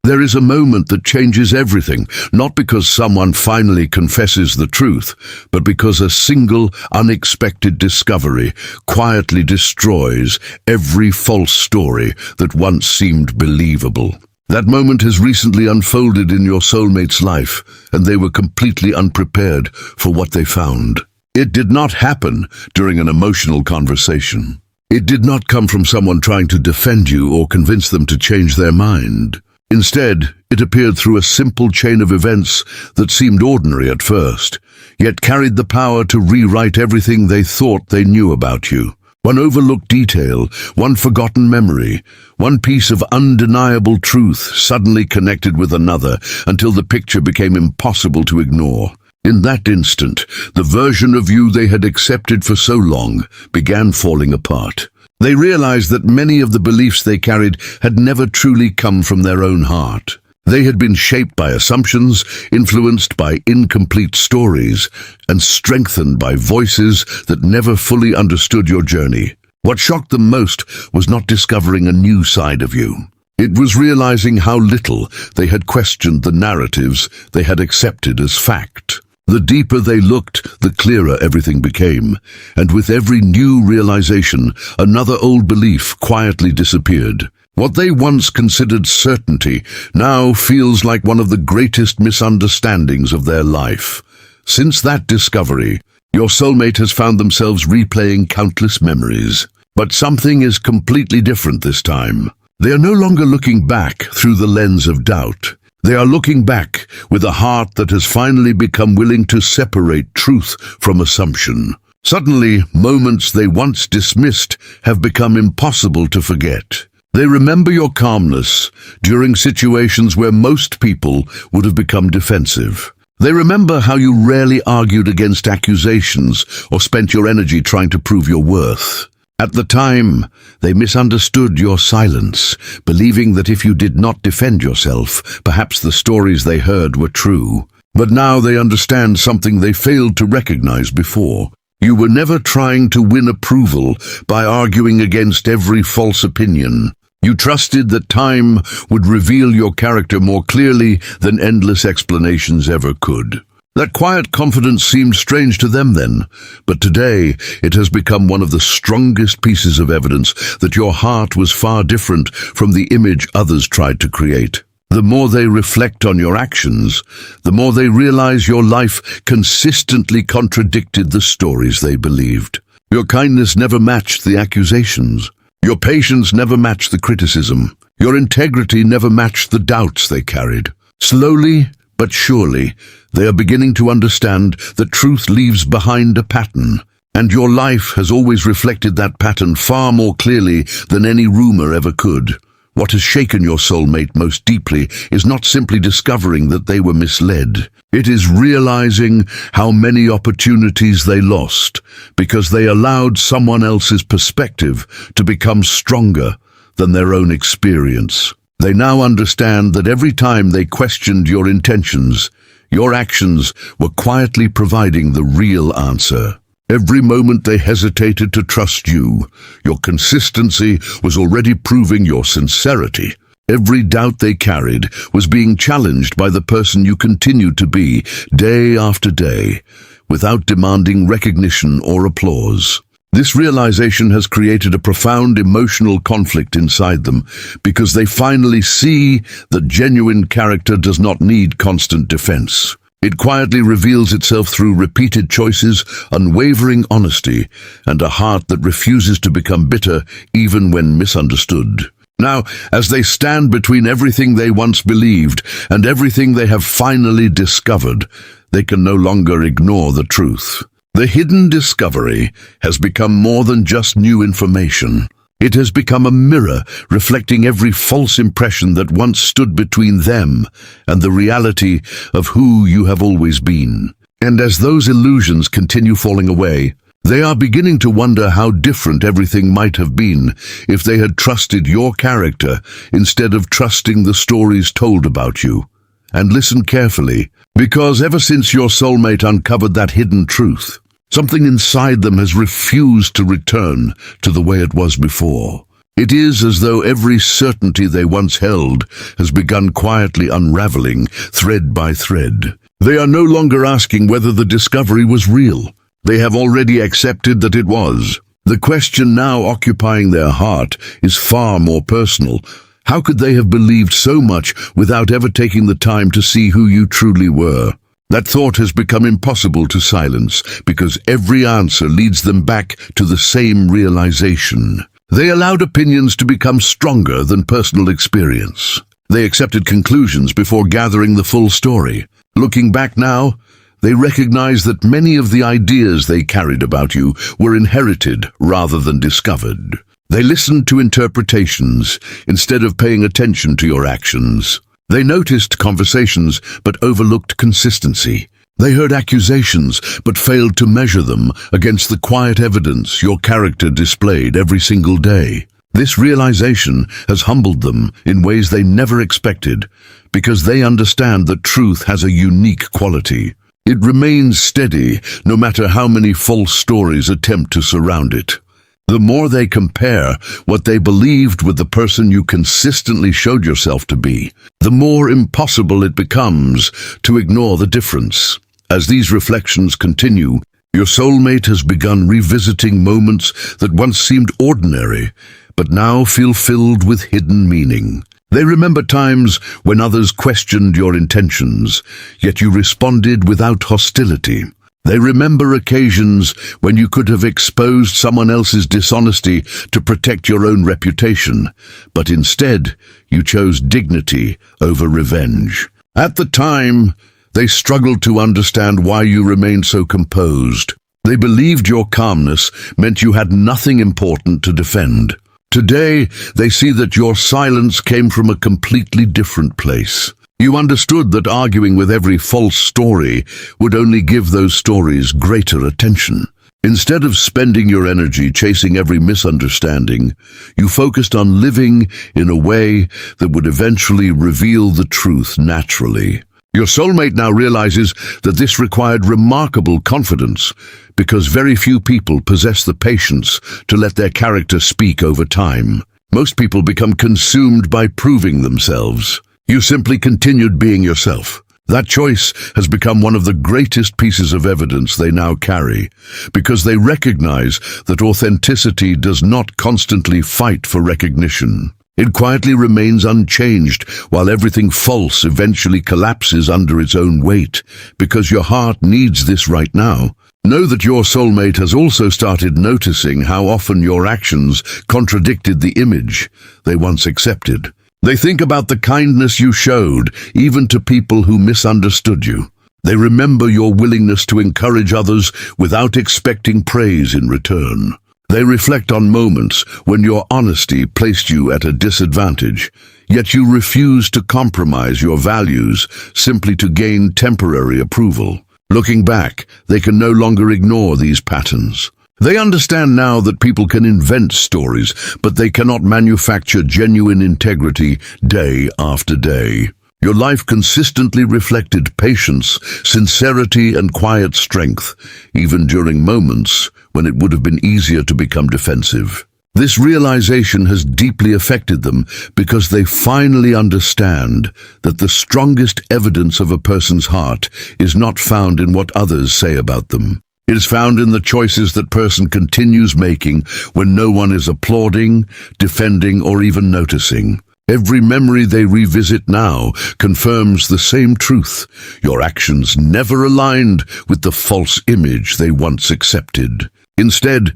There is a moment that changes everything, not because someone finally confesses the truth, but because a single, unexpected discovery quietly destroys every false story that once seemed believable. That moment has recently unfolded in your soulmate's life, and they were completely unprepared for what they found. It did not happen during an emotional conversation. It did not come from someone trying to defend you or convince them to change their mind. Instead, it appeared through a simple chain of events that seemed ordinary at first, yet carried the power to rewrite everything they thought they knew about you. One overlooked detail, one forgotten memory, one piece of undeniable truth suddenly connected with another until the picture became impossible to ignore. In that instant, the version of you they had accepted for so long began falling apart. They realized that many of the beliefs they carried had never truly come from their own heart. They had been shaped by assumptions, influenced by incomplete stories, and strengthened by voices that never fully understood your journey. What shocked them most was not discovering a new side of you. It was realizing how little they had questioned the narratives they had accepted as fact. The deeper they looked, the clearer everything became, and with every new realization, another old belief quietly disappeared. What they once considered certainty now feels like one of the greatest misunderstandings of their life. Since that discovery, your soulmate has found themselves replaying countless memories. But something is completely different this time. They are no longer looking back through the lens of doubt. They are looking back with a heart that has finally become willing to separate truth from assumption. Suddenly, moments they once dismissed have become impossible to forget. They remember your calmness during situations where most people would have become defensive. They remember how you rarely argued against accusations or spent your energy trying to prove your worth. At the time, they misunderstood your silence, believing that if you did not defend yourself, perhaps the stories they heard were true. But now they understand something they failed to recognize before. You were never trying to win approval by arguing against every false opinion. You trusted that time would reveal your character more clearly than endless explanations ever could. That quiet confidence seemed strange to them then, but today it has become one of the strongest pieces of evidence that your heart was far different from the image others tried to create. The more they reflect on your actions, the more they realize your life consistently contradicted the stories they believed. Your kindness never matched the accusations. Your patience never matched the criticism. Your integrity never matched the doubts they carried. Slowly, but surely, they are beginning to understand that truth leaves behind a pattern, and your life has always reflected that pattern far more clearly than any rumor ever could. What has shaken your soulmate most deeply is not simply discovering that they were misled. It is realizing how many opportunities they lost because they allowed someone else's perspective to become stronger than their own experience. They now understand that every time they questioned your intentions, your actions were quietly providing the real answer. Every moment they hesitated to trust you, your consistency was already proving your sincerity. Every doubt they carried was being challenged by the person you continued to be day after day, without demanding recognition or applause. This realization has created a profound emotional conflict inside them because they finally see that genuine character does not need constant defense. It quietly reveals itself through repeated choices, unwavering honesty, and a heart that refuses to become bitter even when misunderstood. Now, as they stand between everything they once believed and everything they have finally discovered, they can no longer ignore the truth. The hidden discovery has become more than just new information. It has become a mirror reflecting every false impression that once stood between them and the reality of who you have always been. And as those illusions continue falling away, they are beginning to wonder how different everything might have been if they had trusted your character instead of trusting the stories told about you. And listen carefully, because ever since your soulmate uncovered that hidden truth, something inside them has refused to return to the way it was before. It is as though every certainty they once held has begun quietly unraveling, thread by thread. They are no longer asking whether the discovery was real. They have already accepted that it was. The question now occupying their heart is far more personal. How could they have believed so much without ever taking the time to see who you truly were? That thought has become impossible to silence because every answer leads them back to the same realization. They allowed opinions to become stronger than personal experience. They accepted conclusions before gathering the full story. Looking back now, they recognize that many of the ideas they carried about you were inherited rather than discovered. They listened to interpretations instead of paying attention to your actions. They noticed conversations but overlooked consistency. They heard accusations but failed to measure them against the quiet evidence your character displayed every single day. This realization has humbled them in ways they never expected because they understand that truth has a unique quality. It remains steady no matter how many false stories attempt to surround it. The more they compare what they believed with the person you consistently showed yourself to be, the more impossible it becomes to ignore the difference. As these reflections continue, your soulmate has begun revisiting moments that once seemed ordinary, but now feel filled with hidden meaning. They remember times when others questioned your intentions, yet you responded without hostility. They remember occasions when you could have exposed someone else's dishonesty to protect your own reputation, but instead you chose dignity over revenge. At the time, they struggled to understand why you remained so composed. They believed your calmness meant you had nothing important to defend. Today, they see that your silence came from a completely different place. You understood that arguing with every false story would only give those stories greater attention. Instead of spending your energy chasing every misunderstanding, you focused on living in a way that would eventually reveal the truth naturally. Your soulmate now realizes that this required remarkable confidence because very few people possess the patience to let their character speak over time. Most people become consumed by proving themselves. You simply continued being yourself. That choice has become one of the greatest pieces of evidence they now carry because they recognize that authenticity does not constantly fight for recognition. It quietly remains unchanged while everything false eventually collapses under its own weight because your heart needs this right now. Know that your soulmate has also started noticing how often your actions contradicted the image they once accepted. They think about the kindness you showed, even to people who misunderstood you. They remember your willingness to encourage others without expecting praise in return. They reflect on moments when your honesty placed you at a disadvantage, yet you refused to compromise your values simply to gain temporary approval. Looking back, they can no longer ignore these patterns. They understand now that people can invent stories, but they cannot manufacture genuine integrity day after day. Your life consistently reflected patience, sincerity, and quiet strength, even during moments when it would have been easier to become defensive. This realization has deeply affected them because they finally understand that the strongest evidence of a person's heart is not found in what others say about them. It is found in the choices that person continues making when no one is applauding, defending, or even noticing. Every memory they revisit now confirms the same truth. Your actions never aligned with the false image they once accepted. Instead,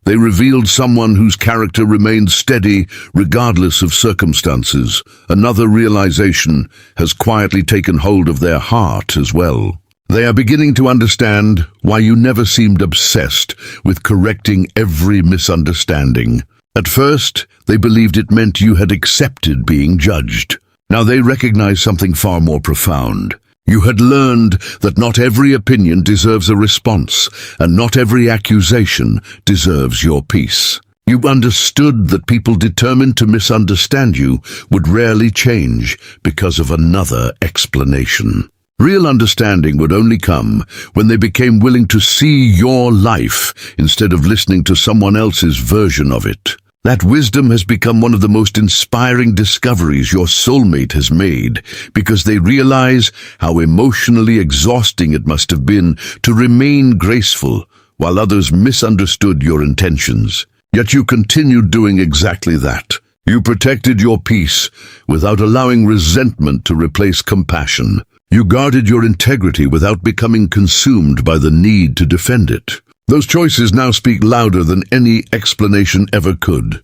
they revealed someone whose character remained steady regardless of circumstances. Another realization has quietly taken hold of their heart as well. They are beginning to understand why you never seemed obsessed with correcting every misunderstanding. At first, they believed it meant you had accepted being judged. Now they recognize something far more profound. You had learned that not every opinion deserves a response, and not every accusation deserves your peace. You understood that people determined to misunderstand you would rarely change because of another explanation. Real understanding would only come when they became willing to see your life instead of listening to someone else's version of it. That wisdom has become one of the most inspiring discoveries your soulmate has made, because they realize how emotionally exhausting it must have been to remain graceful while others misunderstood your intentions. Yet you continued doing exactly that. You protected your peace without allowing resentment to replace compassion. You guarded your integrity without becoming consumed by the need to defend it. Those choices now speak louder than any explanation ever could.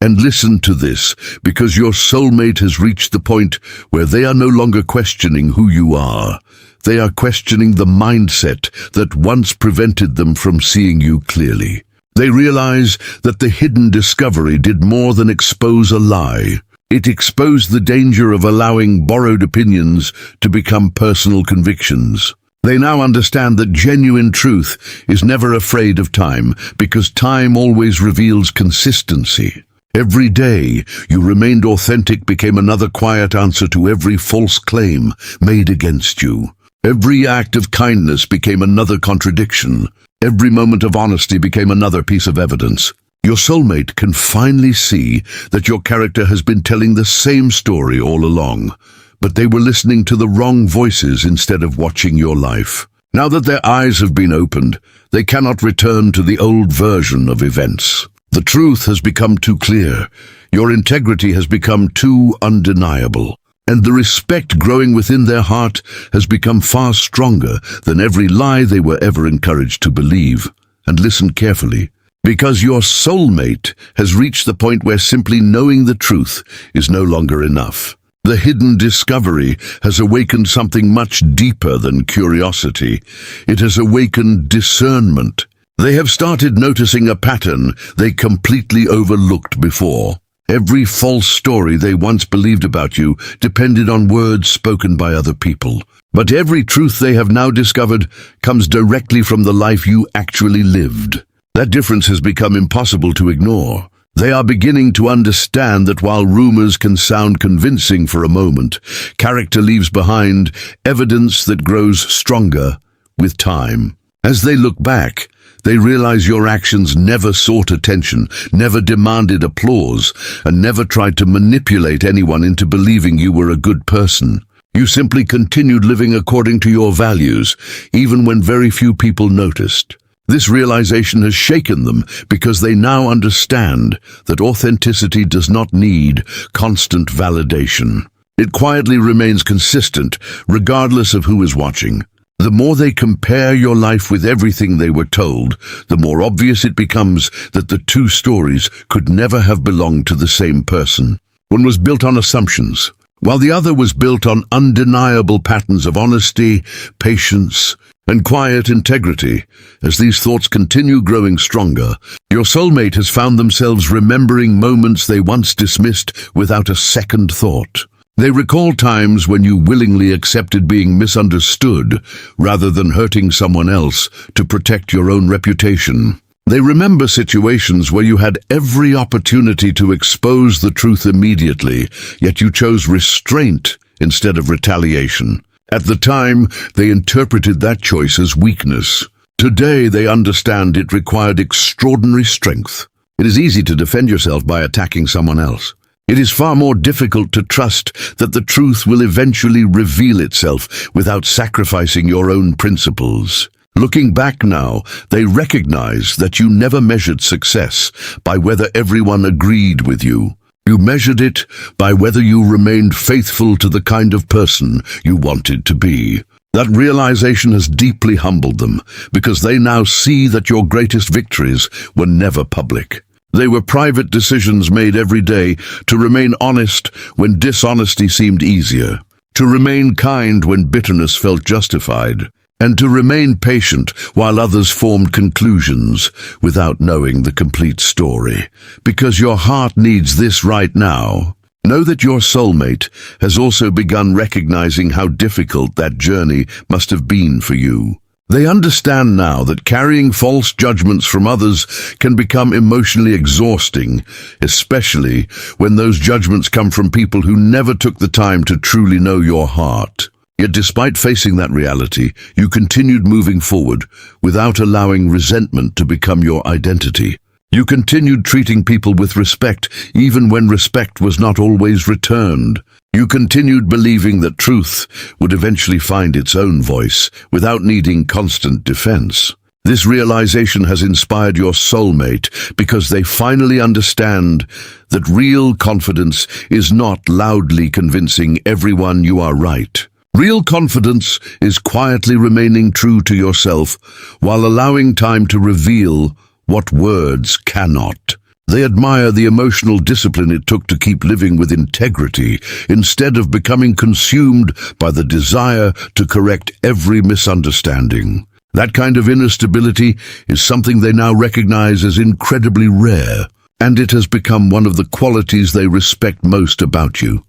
And listen to this, because your soulmate has reached the point where they are no longer questioning who you are. They are questioning the mindset that once prevented them from seeing you clearly. They realize that the hidden discovery did more than expose a lie. It exposed the danger of allowing borrowed opinions to become personal convictions. They now understand that genuine truth is never afraid of time, because time always reveals consistency. Every day you remained authentic became another quiet answer to every false claim made against you. Every act of kindness became another contradiction. Every moment of honesty became another piece of evidence. Your soulmate can finally see that your character has been telling the same story all along, but they were listening to the wrong voices instead of watching your life. Now that their eyes have been opened, they cannot return to the old version of events. The truth has become too clear. Your integrity has become too undeniable. And the respect growing within their heart has become far stronger than every lie they were ever encouraged to believe. And listen carefully, because your soulmate has reached the point where simply knowing the truth is no longer enough. The hidden discovery has awakened something much deeper than curiosity. It has awakened discernment. They have started noticing a pattern they completely overlooked before. Every false story they once believed about you depended on words spoken by other people. But every truth they have now discovered comes directly from the life you actually lived. That difference has become impossible to ignore. They are beginning to understand that while rumors can sound convincing for a moment, character leaves behind evidence that grows stronger with time. As they look back, they realize your actions never sought attention, never demanded applause, and never tried to manipulate anyone into believing you were a good person. You simply continued living according to your values, even when very few people noticed. This realization has shaken them because they now understand that authenticity does not need constant validation. It quietly remains consistent, regardless of who is watching. The more they compare your life with everything they were told, the more obvious it becomes that the two stories could never have belonged to the same person. One was built on assumptions, while the other was built on undeniable patterns of honesty, patience, and quiet integrity. As these thoughts continue growing stronger, your soulmate has found themselves remembering moments they once dismissed without a second thought. They recall times when you willingly accepted being misunderstood rather than hurting someone else to protect your own reputation. They remember situations where you had every opportunity to expose the truth immediately, yet you chose restraint instead of retaliation. At the time, they interpreted that choice as weakness. Today, they understand it required extraordinary strength. It is easy to defend yourself by attacking someone else. It is far more difficult to trust that the truth will eventually reveal itself without sacrificing your own principles. Looking back now, they recognize that you never measured success by whether everyone agreed with you. You measured it by whether you remained faithful to the kind of person you wanted to be. That realization has deeply humbled them, because they now see that your greatest victories were never public. They were private decisions made every day to remain honest when dishonesty seemed easier, to remain kind when bitterness felt justified, and to remain patient while others formed conclusions without knowing the complete story. Because your heart needs this right now. Know that your soulmate has also begun recognizing how difficult that journey must have been for you. They understand now that carrying false judgments from others can become emotionally exhausting, especially when those judgments come from people who never took the time to truly know your heart. Yet despite facing that reality, you continued moving forward without allowing resentment to become your identity. You continued treating people with respect, even when respect was not always returned. You continued believing that truth would eventually find its own voice, without needing constant defense. This realization has inspired your soulmate, because they finally understand that real confidence is not loudly convincing everyone you are right. Real confidence is quietly remaining true to yourself, while allowing time to reveal what words cannot. They admire the emotional discipline it took to keep living with integrity, instead of becoming consumed by the desire to correct every misunderstanding. That kind of inner stability is something they now recognize as incredibly rare, and it has become one of the qualities they respect most about you.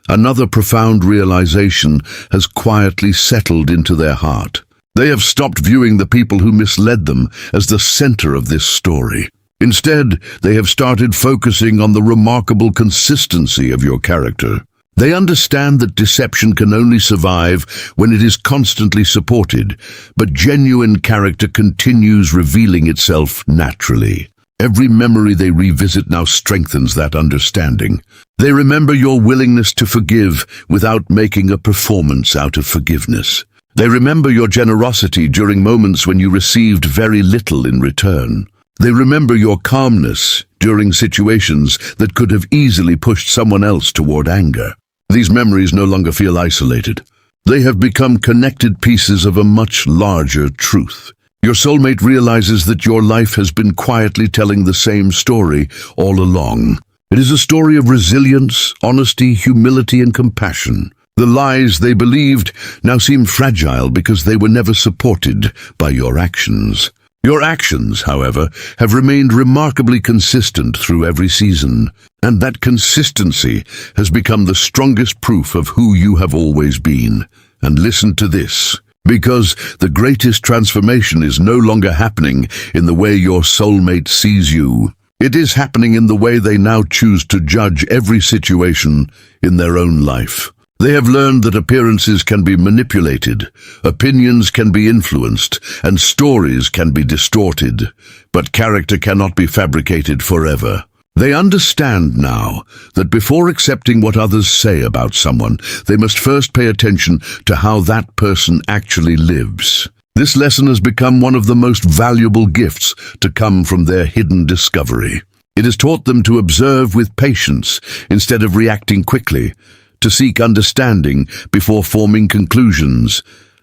Another profound realization has quietly settled into their heart. They have stopped viewing the people who misled them as the center of this story. Instead, they have started focusing on the remarkable consistency of your character. They understand that deception can only survive when it is constantly supported, but genuine character continues revealing itself naturally. Every memory they revisit now strengthens that understanding. They remember your willingness to forgive without making a performance out of forgiveness. They remember your generosity during moments when you received very little in return. They remember your calmness during situations that could have easily pushed someone else toward anger. These memories no longer feel isolated. They have become connected pieces of a much larger truth. Your soulmate realizes that your life has been quietly telling the same story all along. It is a story of resilience, honesty, humility, and compassion. The lies they believed now seem fragile because they were never supported by your actions. Your actions, however, have remained remarkably consistent through every season, and that consistency has become the strongest proof of who you have always been. And listen to this, because the greatest transformation is no longer happening in the way your soulmate sees you. It is happening in the way they now choose to judge every situation in their own life. They have learned that appearances can be manipulated, opinions can be influenced, and stories can be distorted, but character cannot be fabricated forever. They understand now that before accepting what others say about someone, they must first pay attention to how that person actually lives. This lesson has become one of the most valuable gifts to come from their hidden discovery. It has taught them to observe with patience instead of reacting quickly, to seek understanding before forming conclusions,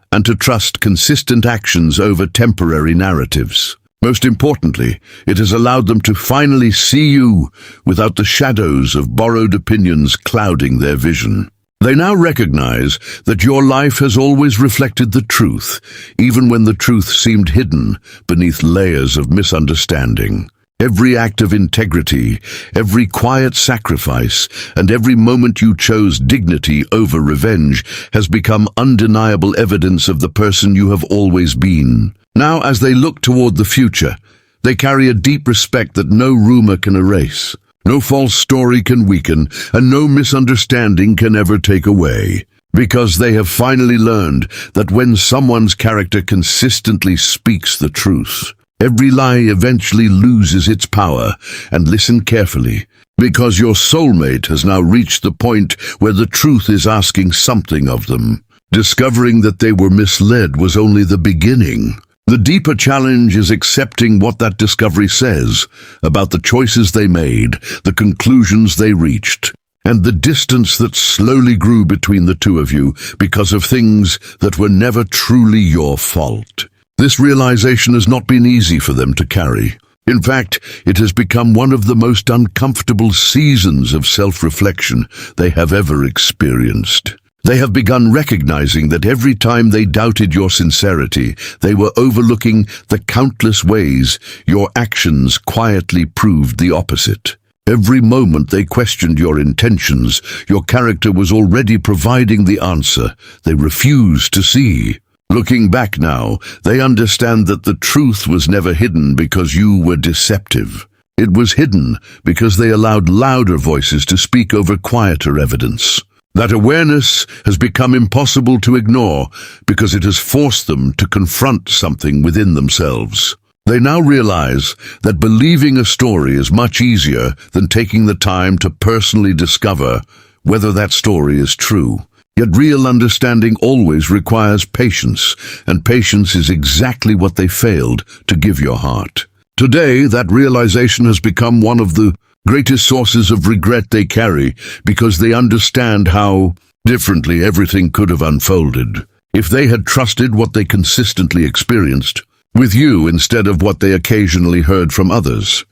and to trust consistent actions over temporary narratives. Most importantly, it has allowed them to finally see you without the shadows of borrowed opinions clouding their vision. They now recognize that your life has always reflected the truth, even when the truth seemed hidden beneath layers of misunderstanding. Every act of integrity, every quiet sacrifice, and every moment you chose dignity over revenge has become undeniable evidence of the person you have always been. Now, as they look toward the future, they carry a deep respect that no rumor can erase, no false story can weaken, and no misunderstanding can ever take away. Because they have finally learned that when someone's character consistently speaks the truth, every lie eventually loses its power. And listen carefully, because your soulmate has now reached the point where the truth is asking something of them. Discovering that they were misled was only the beginning. The deeper challenge is accepting what that discovery says about the choices they made, the conclusions they reached, and the distance that slowly grew between the two of you because of things that were never truly your fault. This realization has not been easy for them to carry. In fact, it has become one of the most uncomfortable seasons of self-reflection they have ever experienced. They have begun recognizing that every time they doubted your sincerity, they were overlooking the countless ways your actions quietly proved the opposite. Every moment they questioned your intentions, your character was already providing the answer they refused to see. Looking back now, they understand that the truth was never hidden because you were deceptive. It was hidden because they allowed louder voices to speak over quieter evidence. That awareness has become impossible to ignore because it has forced them to confront something within themselves. They now realize that believing a story is much easier than taking the time to personally discover whether that story is true. Yet real understanding always requires patience, and patience is exactly what they failed to give your heart. Today, that realization has become one of the greatest sources of regret they carry, because they understand how differently everything could have unfolded if they had trusted what they consistently experienced with you instead of what they occasionally heard from others.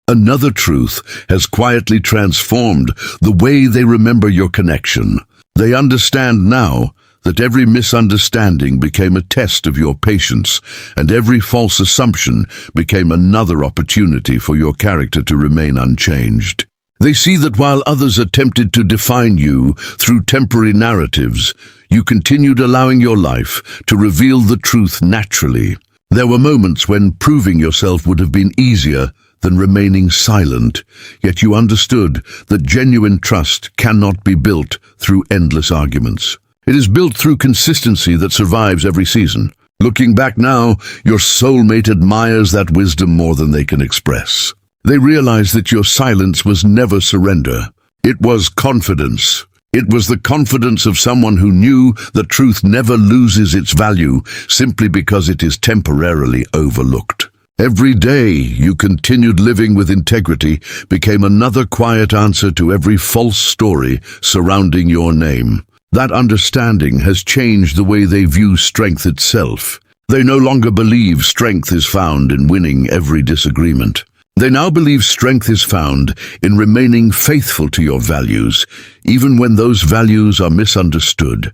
Another truth has quietly transformed the way they remember your connection. They understand now that every misunderstanding became a test of your patience, and every false assumption became another opportunity for your character to remain unchanged. They see that while others attempted to define you through temporary narratives, you continued allowing your life to reveal the truth naturally. There were moments when proving yourself would have been easier than remaining silent, yet you understood that genuine trust cannot be built through endless arguments. It is built through consistency that survives every season. Looking back now, your soulmate admires that wisdom more than they can express. They realize that your silence was never surrender. It was confidence. It was the confidence of someone who knew that truth never loses its value simply because it is temporarily overlooked. Every day you continued living with integrity became another quiet answer to every false story surrounding your name. That understanding has changed the way they view strength itself. They no longer believe strength is found in winning every disagreement. They now believe strength is found in remaining faithful to your values, even when those values are misunderstood.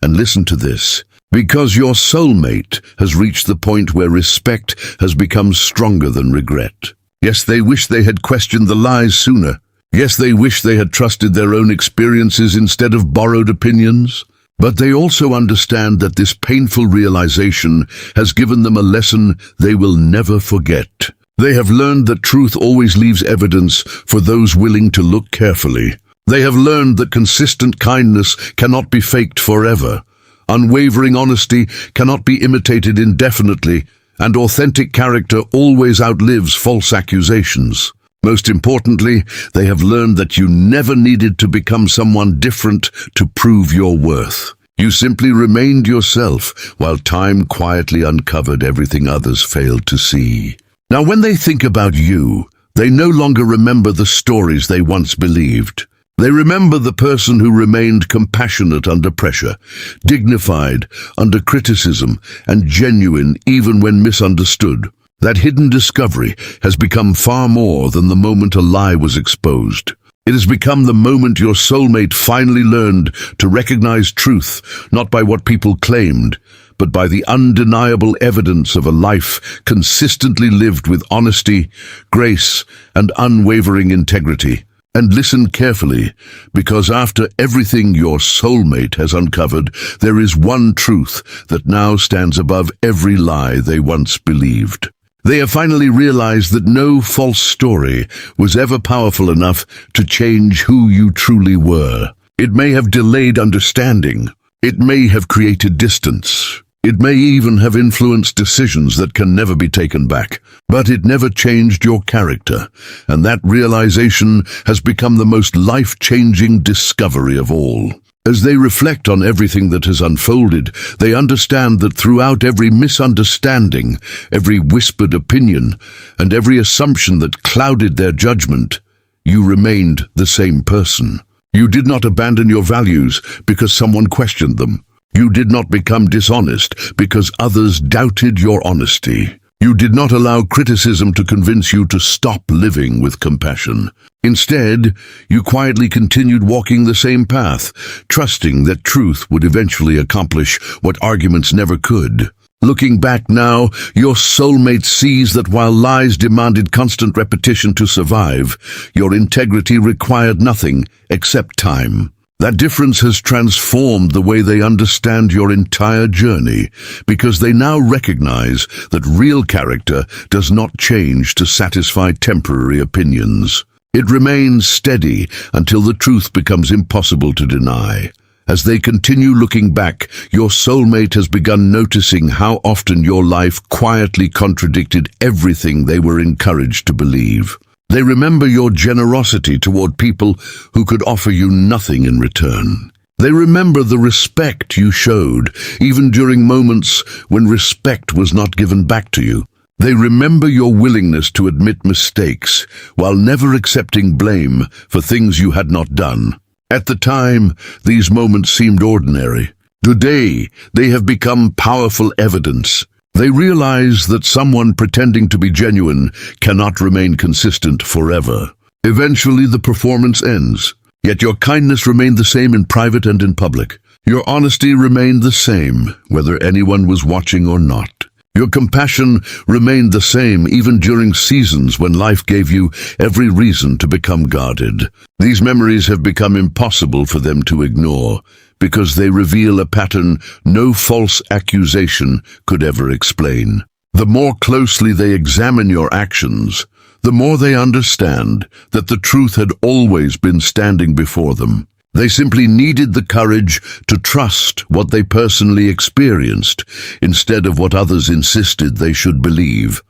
And listen to this. Because your soulmate has reached the point where respect has become stronger than regret. Yes, they wish they had questioned the lies sooner. Yes, they wish they had trusted their own experiences instead of borrowed opinions. But they also understand that this painful realization has given them a lesson they will never forget. They have learned that truth always leaves evidence for those willing to look carefully. They have learned that consistent kindness cannot be faked forever. Unwavering honesty cannot be imitated indefinitely, and authentic character always outlives false accusations. Most importantly, they have learned that you never needed to become someone different to prove your worth. You simply remained yourself, while time quietly uncovered everything others failed to see. Now, when they think about you, they no longer remember the stories they once believed. They remember the person who remained compassionate under pressure, dignified under criticism, and genuine even when misunderstood. That hidden discovery has become far more than the moment a lie was exposed. It has become the moment your soulmate finally learned to recognize truth, not by what people claimed, but by the undeniable evidence of a life consistently lived with honesty, grace, and unwavering integrity. And listen carefully, because after everything your soulmate has uncovered, there is one truth that now stands above every lie they once believed. They have finally realized that no false story was ever powerful enough to change who you truly were. It may have delayed understanding. It may have created distance. It may even have influenced decisions that can never be taken back, but it never changed your character, and that realization has become the most life-changing discovery of all. As they reflect on everything that has unfolded, they understand that throughout every misunderstanding, every whispered opinion, and every assumption that clouded their judgment, you remained the same person. You did not abandon your values because someone questioned them. You did not become dishonest because others doubted your honesty. You did not allow criticism to convince you to stop living with compassion. Instead, you quietly continued walking the same path, trusting that truth would eventually accomplish what arguments never could. Looking back now, your soulmate sees that while lies demanded constant repetition to survive, your integrity required nothing except time. That difference has transformed the way they understand your entire journey, because they now recognize that real character does not change to satisfy temporary opinions. It remains steady until the truth becomes impossible to deny. As they continue looking back, your soulmate has begun noticing how often your life quietly contradicted everything they were encouraged to believe. They remember your generosity toward people who could offer you nothing in return. They remember the respect you showed, even during moments when respect was not given back to you. They remember your willingness to admit mistakes, while never accepting blame for things you had not done. At the time, these moments seemed ordinary. Today, they have become powerful evidence. They realize that someone pretending to be genuine cannot remain consistent forever. Eventually, the performance ends. Yet your kindness remained the same in private and in public. Your honesty remained the same, whether anyone was watching or not. Your compassion remained the same even during seasons when life gave you every reason to become guarded. These memories have become impossible for them to ignore because they reveal a pattern no false accusation could ever explain. The more closely they examine your actions, the more they understand that the truth had always been standing before them. They simply needed the courage to trust what they personally experienced instead of what others insisted they should believe.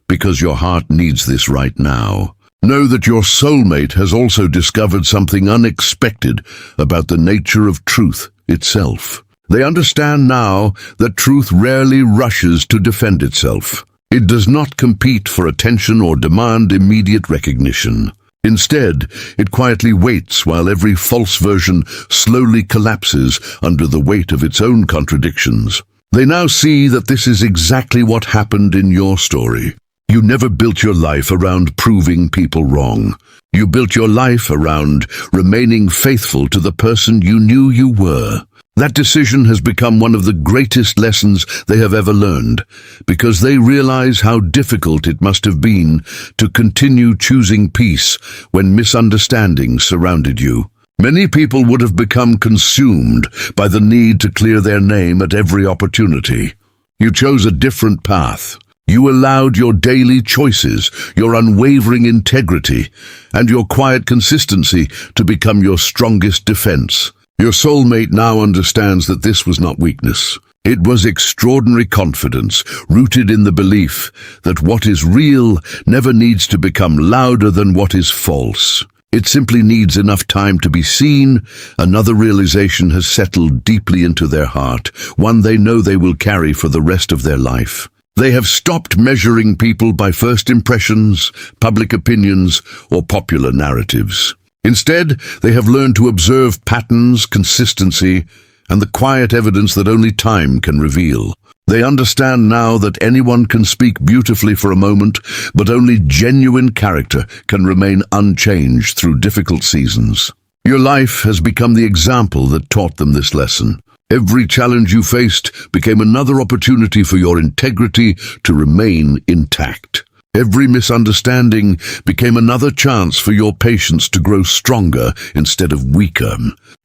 Because your heart needs this right now. Know that your soulmate has also discovered something unexpected about the nature of truth itself. They understand now that truth rarely rushes to defend itself. It does not compete for attention or demand immediate recognition. Instead, it quietly waits while every false version slowly collapses under the weight of its own contradictions. They now see that this is exactly what happened in your story. You never built your life around proving people wrong. You built your life around remaining faithful to the person you knew you were. That decision has become one of the greatest lessons they have ever learned, because they realize how difficult it must have been to continue choosing peace when misunderstandings surrounded you. Many people would have become consumed by the need to clear their name at every opportunity. You chose a different path. You allowed your daily choices, your unwavering integrity, and your quiet consistency to become your strongest defense. Your soulmate now understands that this was not weakness. It was extraordinary confidence, rooted in the belief that what is real never needs to become louder than what is false. It simply needs enough time to be seen. Another realization has settled deeply into their heart, one they know they will carry for the rest of their life. They have stopped measuring people by first impressions, public opinions, or popular narratives. Instead, they have learned to observe patterns, consistency, and the quiet evidence that only time can reveal. They understand now that anyone can speak beautifully for a moment, but only genuine character can remain unchanged through difficult seasons. Your life has become the example that taught them this lesson. Every challenge you faced became another opportunity for your integrity to remain intact. Every misunderstanding became another chance for your patience to grow stronger instead of weaker.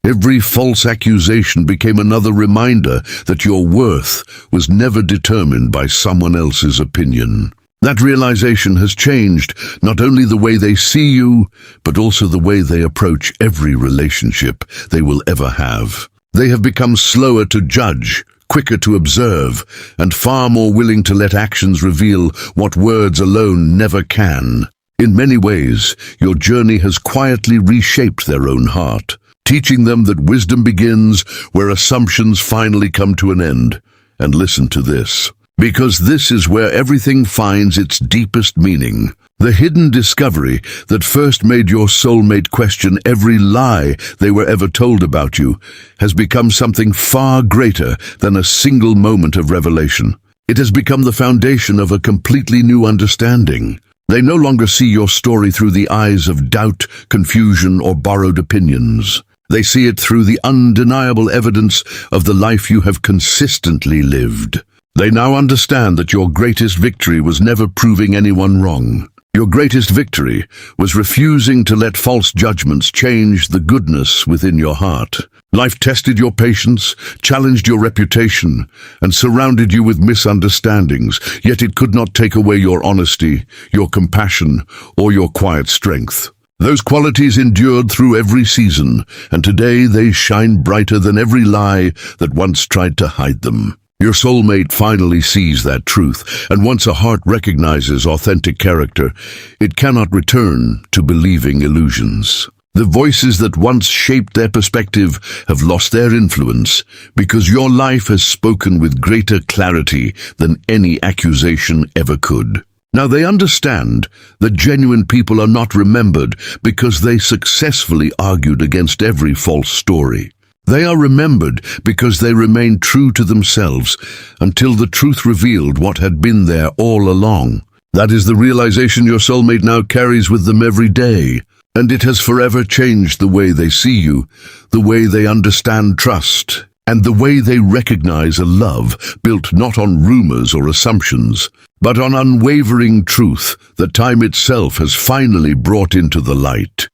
Every false accusation became another reminder that your worth was never determined by someone else's opinion. That realization has changed not only the way they see you, but also the way they approach every relationship they will ever have. They have become slower to judge, quicker to observe, and far more willing to let actions reveal what words alone never can. In many ways, your journey has quietly reshaped their own heart, teaching them that wisdom begins where assumptions finally come to an end. And listen to this, because this is where everything finds its deepest meaning. The hidden discovery that first made your soulmate question every lie they were ever told about you has become something far greater than a single moment of revelation. It has become the foundation of a completely new understanding. They no longer see your story through the eyes of doubt, confusion, or borrowed opinions. They see it through the undeniable evidence of the life you have consistently lived. They now understand that your greatest victory was never proving anyone wrong. Your greatest victory was refusing to let false judgments change the goodness within your heart. Life tested your patience, challenged your reputation, and surrounded you with misunderstandings, yet it could not take away your honesty, your compassion, or your quiet strength. Those qualities endured through every season, and today they shine brighter than every lie that once tried to hide them. Your soulmate finally sees that truth, and once a heart recognizes authentic character, it cannot return to believing illusions. The voices that once shaped their perspective have lost their influence because your life has spoken with greater clarity than any accusation ever could. Now they understand that genuine people are not remembered because they successfully argued against every false story. They are remembered because they remained true to themselves until the truth revealed what had been there all along. That is the realization your soulmate now carries with them every day, and it has forever changed the way they see you, the way they understand trust, and the way they recognize a love built not on rumors or assumptions, but on unwavering truth that time itself has finally brought into the light.